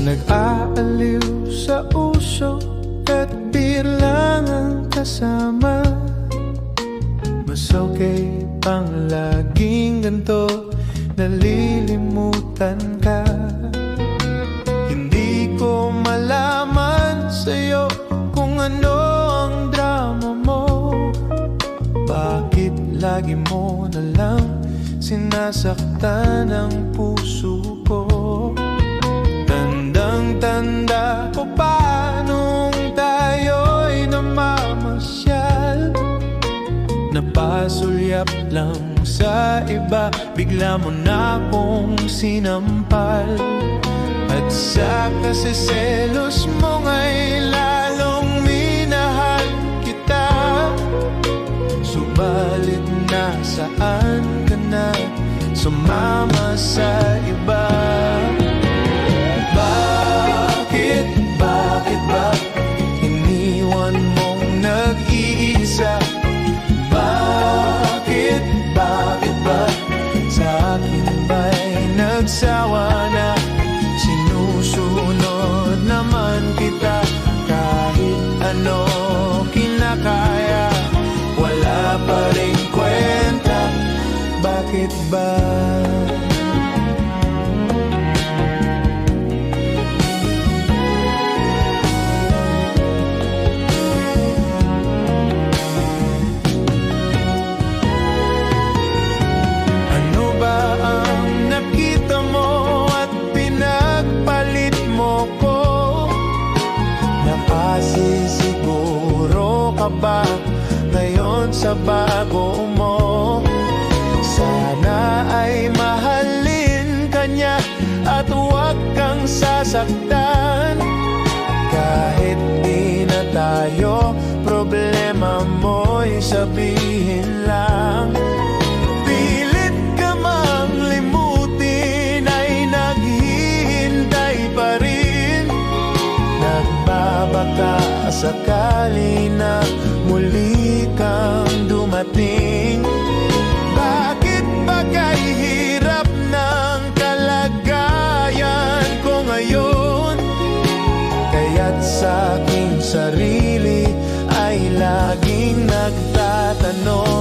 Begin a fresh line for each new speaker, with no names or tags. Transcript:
Nag-aaliw sa uso at biglang ang kasama. Mas okay pang laging ganto, nalilimutan ka. Hindi ko malaman sa'yo kung ano ang drama mo. Bakit lagi mo na lang sinasaktan ang puso ko? Tandang-tanda ko pa nung tayo'y namamasyal. Napasulyap lang sa iba, bigla mo na akong sinampal. At sa kasiselos mo nga'y lalong minahal kita. Subalit nasaan ka na, sumama sa iba? Bakit ba iniwan mong nag-iisa? Bakit ba sa akin ba'y nagsawa na? Sinusunod naman kita, kahit ano kinakaya, wala pa rin kwenta. Bakit ba? Sisiguro ka ba ngayon sa bago mo? Sana ay mahalin ka niya at huwag kang sasaktan. Kahit di na tayo, problema mo'y sabihin lang. Pilit ka mang limutin ay naghihintay pa rin. Nagbabaka sakali na muli kang dumating. Bakit ba kay hirap ng kalagayan ko ngayon? Kaya't sa aking sarili ay laging nagtatanong,